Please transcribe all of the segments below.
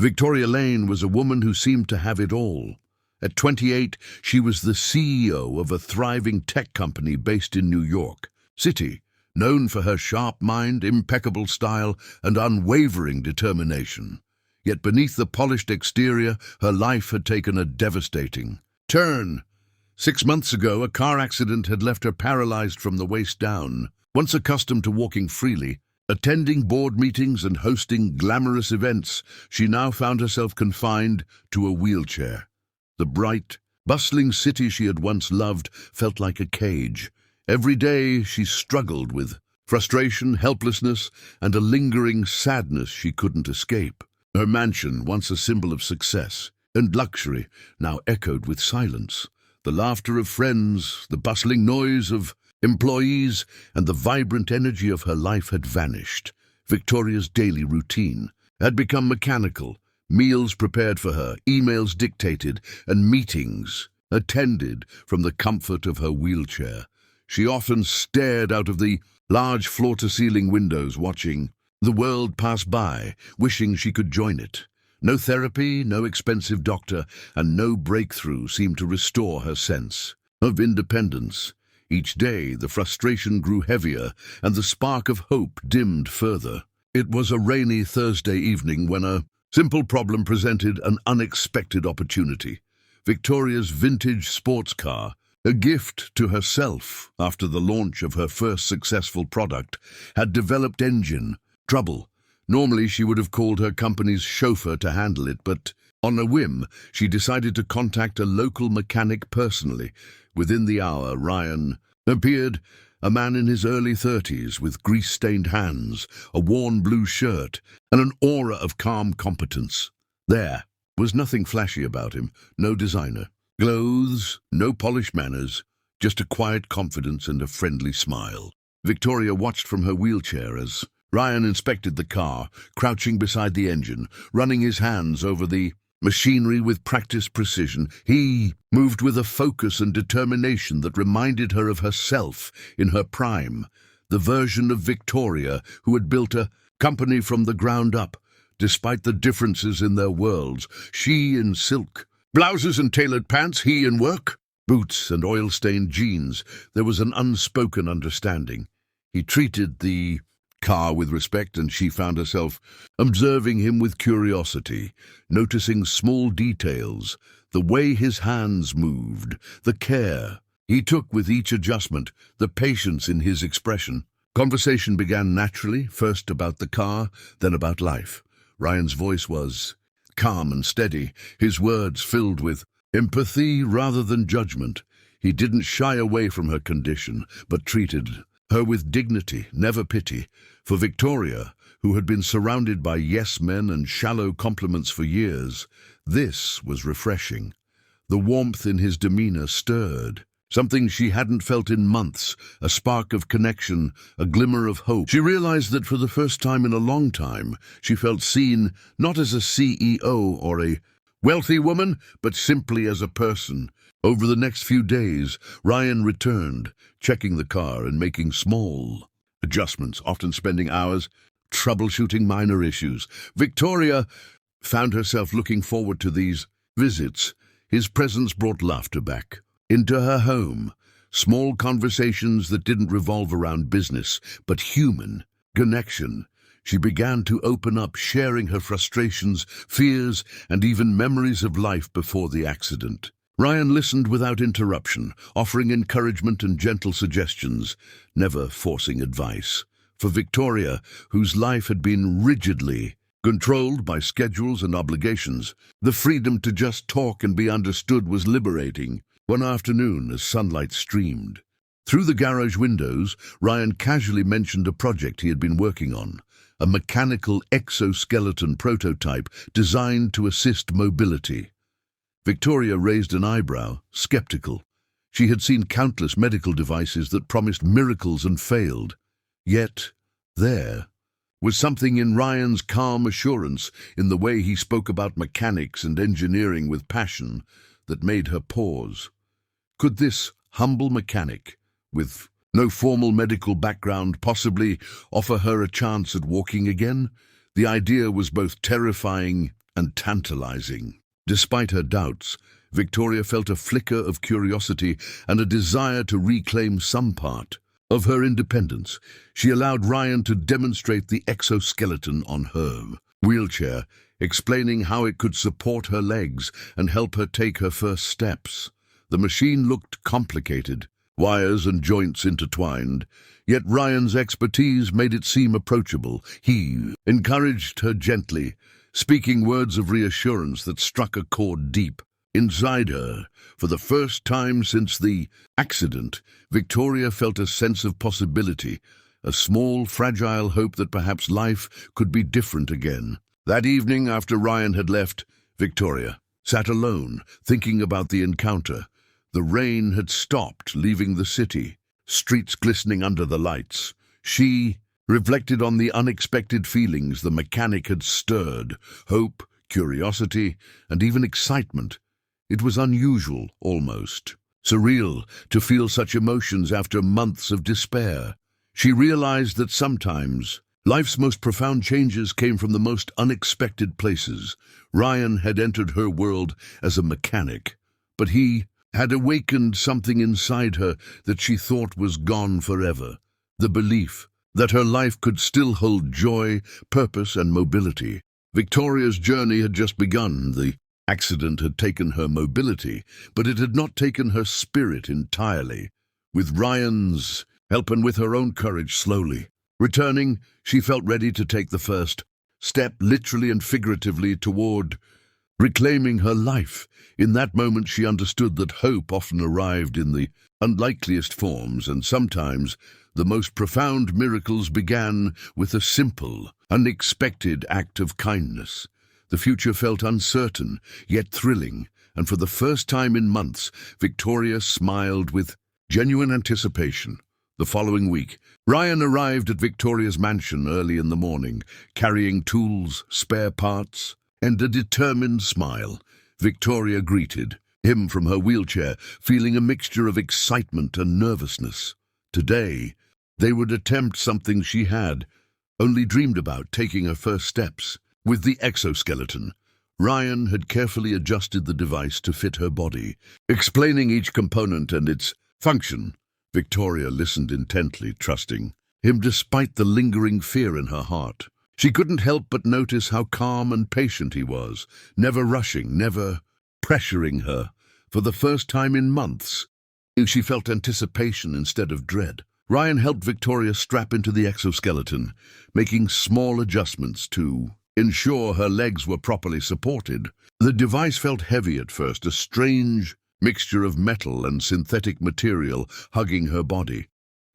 Victoria Lane was a woman who seemed to have it all. At 28, she was the CEO of a thriving tech company based in New York City, known for her sharp mind, impeccable style, and unwavering determination. Yet beneath the polished exterior, her life had taken a devastating turn. 6 months ago, a car accident had left her paralyzed from the waist down. Once accustomed to walking freely, attending board meetings and hosting glamorous events, she now found herself confined to a wheelchair. The bright, bustling city she had once loved felt like a cage. Every day she struggled with frustration, helplessness, and a lingering sadness she couldn't escape. Her mansion, once a symbol of success and luxury, now echoed with silence. The laughter of friends, the bustling noise of employees, and the vibrant energy of her life had vanished. Victoria's daily routine had become mechanical. Meals prepared for her, emails dictated, and meetings attended from the comfort of her wheelchair. She often stared out of the large floor-to-ceiling windows, watching the world pass by, wishing she could join it. No therapy, no expensive doctor, and no breakthrough seemed to restore her sense of independence. Each day, the frustration grew heavier, and the spark of hope dimmed further. It was a rainy Thursday evening when a simple problem presented an unexpected opportunity. Victoria's vintage sports car, a gift to herself after the launch of her first successful product, had developed engine trouble. Normally, she would have called her company's chauffeur to handle it, but on a whim, she decided to contact a local mechanic personally. Within the hour, Ryan appeared, a man in his early 30s with grease-stained hands, a worn blue shirt, and an aura of calm competence. There was nothing flashy about him, no designer clothes, no polished manners, just a quiet confidence and a friendly smile. Victoria watched from her wheelchair as Ryan inspected the car, crouching beside the engine, running his hands over the machinery with practiced precision. He moved with a focus and determination that reminded her of herself in her prime, the version of Victoria who had built a company from the ground up. Despite the differences in their worlds, she in silk blouses and tailored pants, he in work boots and oil-stained jeans, there was an unspoken understanding. He treated the car with respect, and she found herself observing him with curiosity, noticing small details, the way his hands moved, the care he took with each adjustment, the patience in his expression. Conversation began naturally, first about the car, then about life. Ryan's voice was calm and steady, his words filled with empathy rather than judgment. He didn't shy away from her condition, but treated her with dignity, never pity. For Victoria, who had been surrounded by yes-men and shallow compliments for years, this was refreshing. The warmth in his demeanor stirred, something she hadn't felt in months, a spark of connection, a glimmer of hope. She realized that for the first time in a long time, she felt seen not as a CEO or a wealthy woman, but simply as a person. Over the next few days, Ryan returned, checking the car and making small adjustments, often spending hours troubleshooting minor issues. Victoria found herself looking forward to these visits. His presence brought laughter back into her home, small conversations that didn't revolve around business, but human connection. She began to open up, sharing her frustrations, fears, and even memories of life before the accident. Ryan listened without interruption, offering encouragement and gentle suggestions, never forcing advice. For Victoria, whose life had been rigidly controlled by schedules and obligations, the freedom to just talk and be understood was liberating. One afternoon, as sunlight streamed through the garage windows, Ryan casually mentioned a project he had been working on, a mechanical exoskeleton prototype designed to assist mobility. Victoria raised an eyebrow, skeptical. She had seen countless medical devices that promised miracles and failed. Yet, there was something in Ryan's calm assurance, in the way he spoke about mechanics and engineering with passion, that made her pause. Could this humble mechanic, with no formal medical background, possibly offer her a chance at walking again? The idea was both terrifying and tantalizing. Despite her doubts, Victoria felt a flicker of curiosity and a desire to reclaim some part of her independence. She allowed Ryan to demonstrate the exoskeleton on her wheelchair, explaining how it could support her legs and help her take her first steps. The machine looked complicated, wires and joints intertwined, yet Ryan's expertise made it seem approachable. He encouraged her gently, speaking words of reassurance that struck a chord deep inside her. For the first time since the accident, Victoria felt a sense of possibility, a small, fragile hope that perhaps life could be different again. That evening, after Ryan had left, Victoria sat alone, thinking about the encounter. The rain had stopped, leaving the city, streets glistening under the lights. She reflected on the unexpected feelings the mechanic had stirred: hope, curiosity, and even excitement. It was unusual, almost surreal, to feel such emotions after months of despair. She realized that sometimes life's most profound changes came from the most unexpected places. Ryan had entered her world as a mechanic, but he had awakened something inside her that she thought was gone forever: the belief that her life could still hold joy, purpose, and mobility. Victoria's journey had just begun. The accident had taken her mobility, but it had not taken her spirit entirely. With Ryan's help and with her own courage slowly returning, she felt ready to take the first step, literally and figuratively, toward reclaiming her life. In that moment, she understood that hope often arrived in the unlikeliest forms, and sometimes the most profound miracles began with a simple, unexpected act of kindness. The future felt uncertain, yet thrilling, and for the first time in months, Victoria smiled with genuine anticipation. The following week, Ryan arrived at Victoria's mansion early in the morning, carrying tools, spare parts, and a determined smile. Victoria greeted him from her wheelchair, feeling a mixture of excitement and nervousness. Today, they would attempt something she had only dreamed about: taking her first steps. With the exoskeleton, Ryan had carefully adjusted the device to fit her body, explaining each component and its function. Victoria listened intently, trusting him despite the lingering fear in her heart. She couldn't help but notice how calm and patient he was, never rushing, never pressuring her. For the first time in months, she felt anticipation instead of dread. Ryan helped Victoria strap into the exoskeleton, making small adjustments to ensure her legs were properly supported. The device felt heavy at first, a strange mixture of metal and synthetic material hugging her body.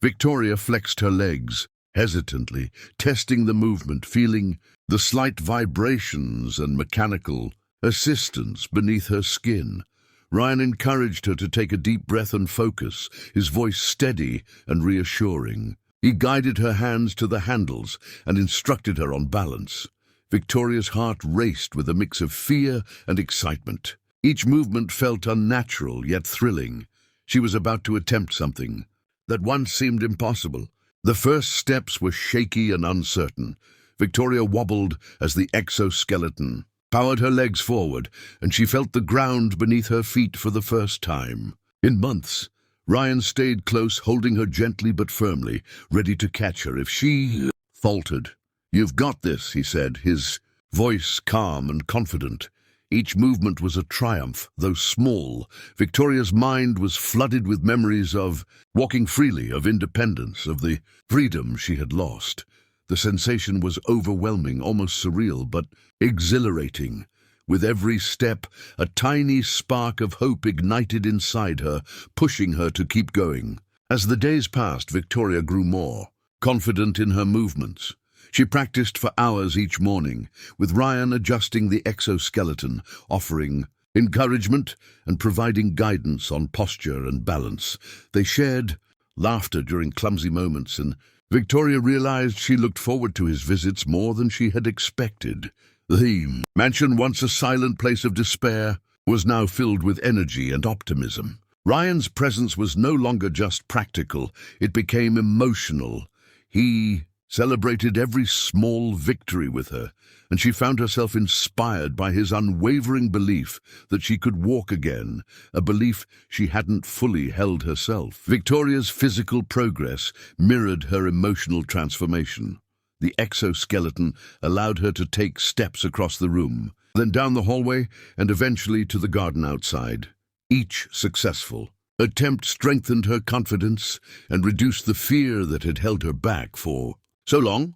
Victoria flexed her legs hesitantly, testing the movement, feeling the slight vibrations and mechanical assistance beneath her skin. Ryan encouraged her to take a deep breath and focus, his voice steady and reassuring. He guided her hands to the handles and instructed her on balance. Victoria's heart raced with a mix of fear and excitement. Each movement felt unnatural yet thrilling. She was about to attempt something that once seemed impossible. The first steps were shaky and uncertain. Victoria wobbled as the exoskeleton powered her legs forward, and she felt the ground beneath her feet for the first time. In months, Ryan stayed close, holding her gently but firmly, ready to catch her if she faltered. "You've got this," he said, his voice calm and confident. Each movement was a triumph, though small. Victoria's mind was flooded with memories of walking freely, of independence, of the freedom she had lost. The sensation was overwhelming, almost surreal, but exhilarating. With every step, a tiny spark of hope ignited inside her, pushing her to keep going. As the days passed, Victoria grew more confident in her movements. She practiced for hours each morning, with Ryan adjusting the exoskeleton, offering encouragement and providing guidance on posture and balance. They shared laughter during clumsy moments, and Victoria realized she looked forward to his visits more than she had expected. The mansion, once a silent place of despair, was now filled with energy and optimism. Ryan's presence was no longer just practical, it became emotional. He celebrated every small victory with her, and she found herself inspired by his unwavering belief that she could walk again, a belief she hadn't fully held herself. Victoria's physical progress mirrored her emotional transformation. The exoskeleton allowed her to take steps across the room, then down the hallway, and eventually to the garden outside. Each successful attempt strengthened her confidence and reduced the fear that had held her back for so long.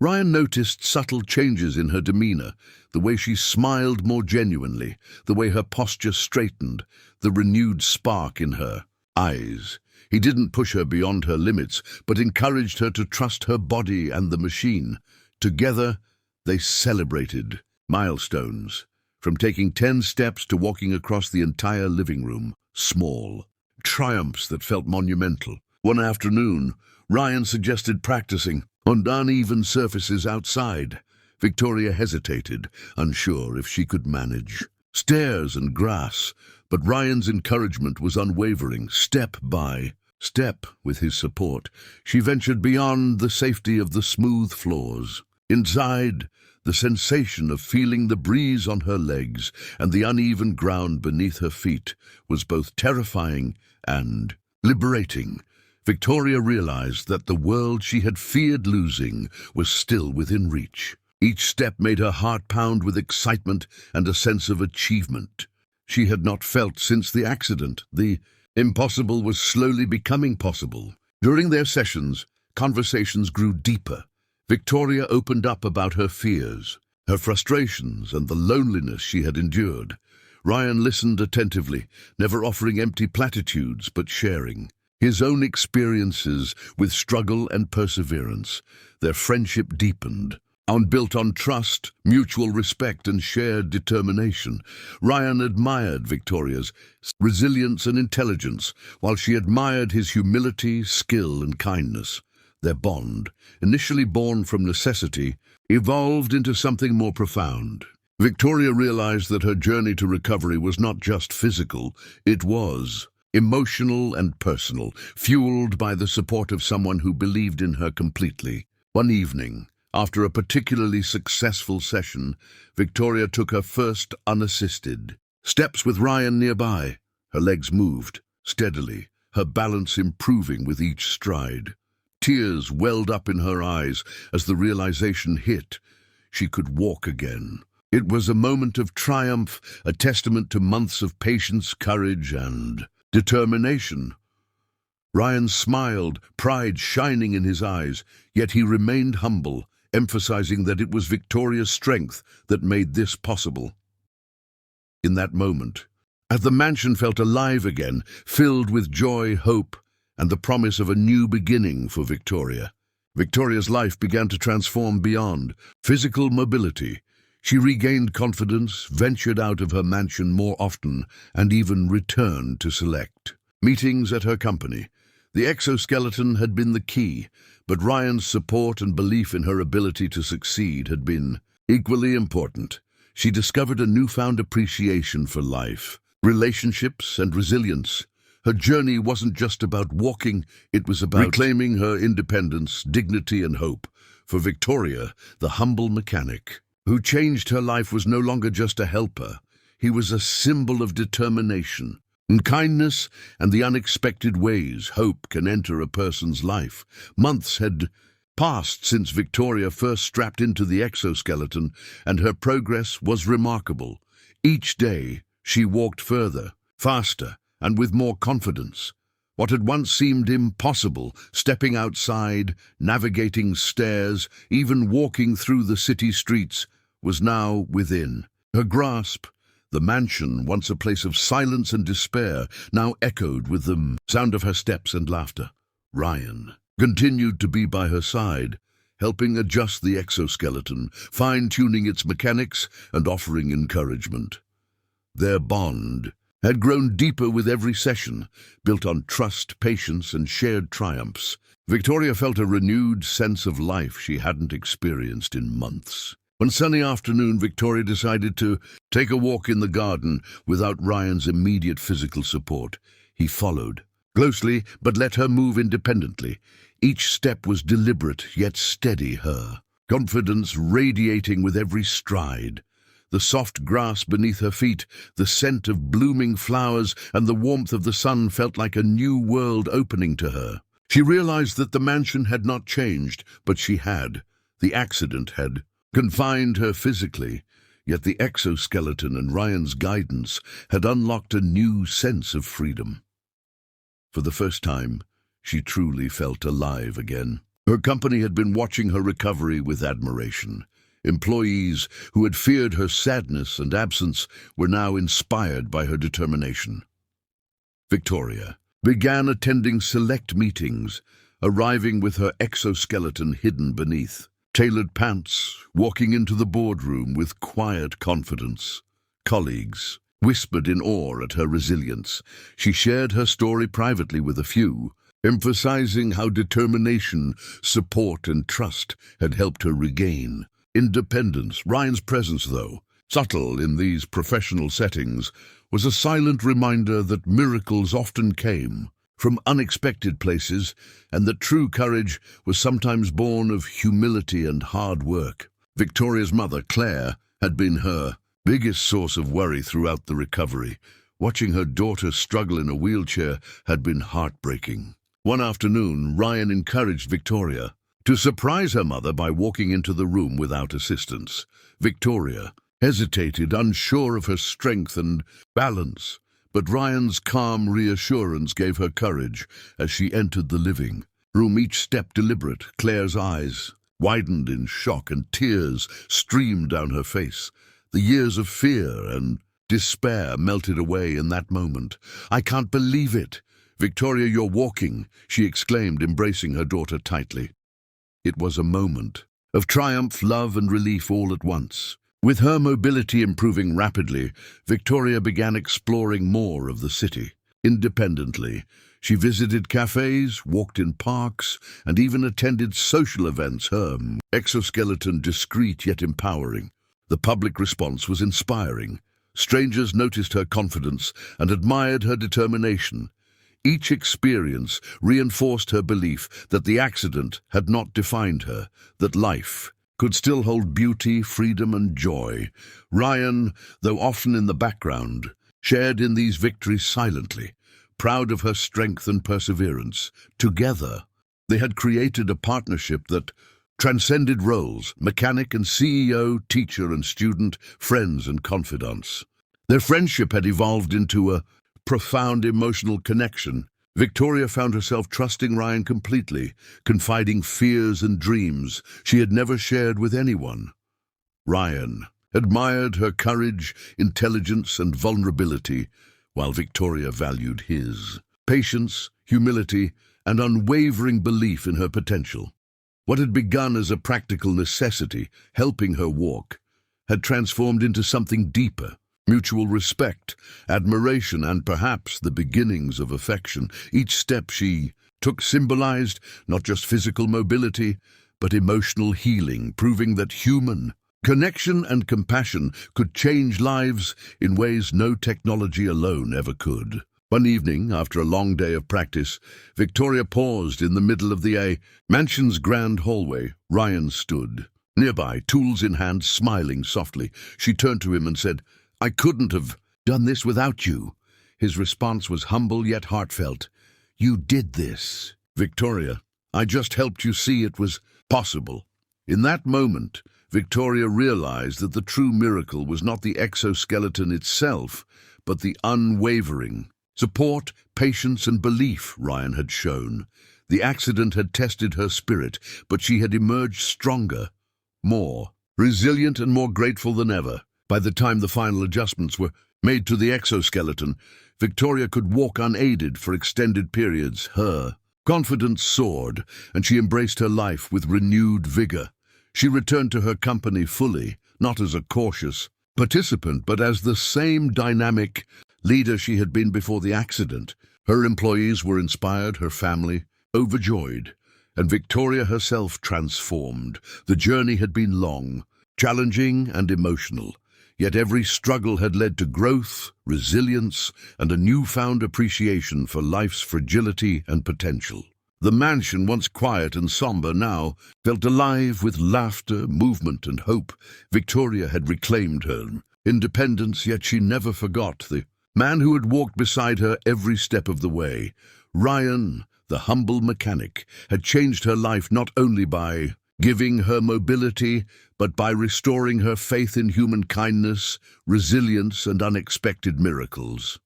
Ryan noticed subtle changes in her demeanor, the way she smiled more genuinely, the way her posture straightened, the renewed spark in her eyes. He didn't push her beyond her limits, but encouraged her to trust her body and the machine. Together, they celebrated milestones, from taking 10 steps to walking across the entire living room. Small triumphs that felt monumental. One afternoon, Ryan suggested practicing on uneven surfaces outside. Victoria hesitated, unsure if she could manage stairs and grass, but Ryan's encouragement was unwavering. Step by step, with his support, she ventured beyond the safety of the smooth floors. Inside, the sensation of feeling the breeze on her legs and the uneven ground beneath her feet was both terrifying and liberating. Victoria realized that the world she had feared losing was still within reach. Each step made her heart pound with excitement and a sense of achievement she had not felt since the accident. The impossible was slowly becoming possible. During their sessions, conversations grew deeper. Victoria opened up about her fears, her frustrations, and the loneliness she had endured. Ryan listened attentively, never offering empty platitudes, but sharing his own experiences with struggle and perseverance. Their friendship deepened, built on trust, mutual respect, and shared determination. Ryan admired Victoria's resilience and intelligence, while she admired his humility, skill, and kindness. Their bond, initially born from necessity, evolved into something more profound. Victoria realized that her journey to recovery was not just physical, it was emotional and personal, fueled by the support of someone who believed in her completely. One evening, after a particularly successful session, Victoria took her first unassisted steps with Ryan nearby. Her legs moved steadily, her balance improving with each stride. Tears welled up in her eyes as the realization hit she could walk again. It was a moment of triumph, a testament to months of patience, courage, and determination. Ryan smiled, pride shining in his eyes, yet he remained humble, emphasizing that it was Victoria's strength that made this possible. In that moment, as the mansion felt alive again, filled with joy, hope, and the promise of a new beginning for Victoria. Victoria's life began to transform beyond physical mobility. She regained confidence, ventured out of her mansion more often, and even returned to select meetings at her company. The exoskeleton had been the key, but Ryan's support and belief in her ability to succeed had been equally important. She discovered a newfound appreciation for life, relationships, and resilience. Her journey wasn't just about walking, it was about reclaiming her independence, dignity, and hope. For Victoria, the humble mechanic who changed her life was no longer just a helper. He was a symbol of determination. In kindness and the unexpected ways hope can enter a person's life. Months had passed since Victoria first strapped into the exoskeleton, and her progress was remarkable. Each day, she walked further, faster, and with more confidence. What had once seemed impossible, stepping outside, navigating stairs, even walking through the city streets, was now within her grasp. The mansion, once a place of silence and despair, now echoed with the sound of her steps and laughter. Ryan continued to be by her side, helping adjust the exoskeleton, fine-tuning its mechanics and offering encouragement. Their bond had grown deeper with every session, built on trust, patience, and shared triumphs. Victoria felt a renewed sense of life she hadn't experienced in months. One sunny afternoon, Victoria decided to take a walk in the garden without Ryan's immediate physical support. He followed, closely, but let her move independently. Each step was deliberate, yet steady her, confidence radiating with every stride. The soft grass beneath her feet, the scent of blooming flowers, and the warmth of the sun felt like a new world opening to her. She realized that the mansion had not changed, but she had. The accident had confined her physically, yet the exoskeleton and Ryan's guidance had unlocked a new sense of freedom. For the first time, she truly felt alive again. Her company had been watching her recovery with admiration. Employees who had feared her sadness and absence were now inspired by her determination. Victoria began attending select meetings, arriving with her exoskeleton hidden beneath. Tailored pants, walking into the boardroom with quiet confidence. Colleagues whispered in awe at her resilience. She shared her story privately with a few, emphasizing how determination, support, and trust had helped her regain independence. Ryan's presence, though subtle in these professional settings, was a silent reminder that miracles often came from unexpected places, and that true courage was sometimes born of humility and hard work. Victoria's mother, Claire, had been her biggest source of worry throughout the recovery. Watching her daughter struggle in a wheelchair had been heartbreaking. One afternoon, Ryan encouraged Victoria to surprise her mother by walking into the room without assistance. Victoria hesitated, unsure of her strength and balance, but Ryan's calm reassurance gave her courage as she entered the living room, each step deliberate. Claire's eyes widened in shock and tears streamed down her face. The years of fear and despair melted away in that moment. "I can't believe it. Victoria, you're walking," she exclaimed, embracing her daughter tightly. It was a moment of triumph, love, and relief all at once. With her mobility improving rapidly, Victoria began exploring more of the city. Independently, she visited cafes, walked in parks, and even attended social events, her exoskeleton discreet yet empowering. The public response was inspiring. Strangers noticed her confidence and admired her determination. Each experience reinforced her belief that the accident had not defined her, that life could still hold beauty, freedom, and joy. Ryan, though often in the background, shared in these victories silently, proud of her strength and perseverance. Together, they had created a partnership that transcended roles: mechanic and CEO, teacher and student, friends and confidants. Their friendship had evolved into a profound emotional connection. Victoria found herself trusting Ryan completely, confiding fears and dreams she had never shared with anyone. Ryan admired her courage, intelligence, and vulnerability, while Victoria valued his patience, humility, and unwavering belief in her potential. What had begun as a practical necessity, helping her walk, had transformed into something deeper: mutual respect, admiration, and perhaps the beginnings of affection. Each step she took symbolized not just physical mobility, but emotional healing, proving that human connection and compassion could change lives in ways no technology alone ever could. One evening, after a long day of practice, Victoria paused in the middle of the mansion's grand hallway. Ryan stood nearby, tools in hand, smiling softly. She turned to him and said, "I couldn't have done this without you." His response was humble yet heartfelt. "You did this, Victoria. I just helped you see it was possible." In that moment, Victoria realized that the true miracle was not the exoskeleton itself, but the unwavering support, patience, and belief Ryan had shown. The accident had tested her spirit, but she had emerged stronger, more resilient, and more grateful than ever. By the time the final adjustments were made to the exoskeleton, Victoria could walk unaided for extended periods. Her confidence soared, and she embraced her life with renewed vigor. She returned to her company fully, not as a cautious participant, but as the same dynamic leader she had been before the accident. Her employees were inspired, her family overjoyed, and Victoria herself transformed. The journey had been long, challenging, and emotional. Yet every struggle had led to growth, resilience, and a newfound appreciation for life's fragility and potential. The mansion, once quiet and somber, now felt alive with laughter, movement, and hope. Victoria had reclaimed her independence, yet she never forgot the man who had walked beside her every step of the way. Ryan, the humble mechanic, had changed her life not only by giving her mobility, but by restoring her faith in human kindness, resilience, and unexpected miracles.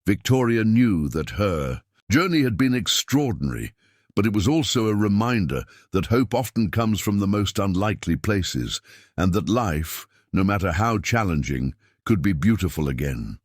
Victoria knew that her journey had been extraordinary, but it was also a reminder that hope often comes from the most unlikely places, and that life, no matter how challenging, could be beautiful again.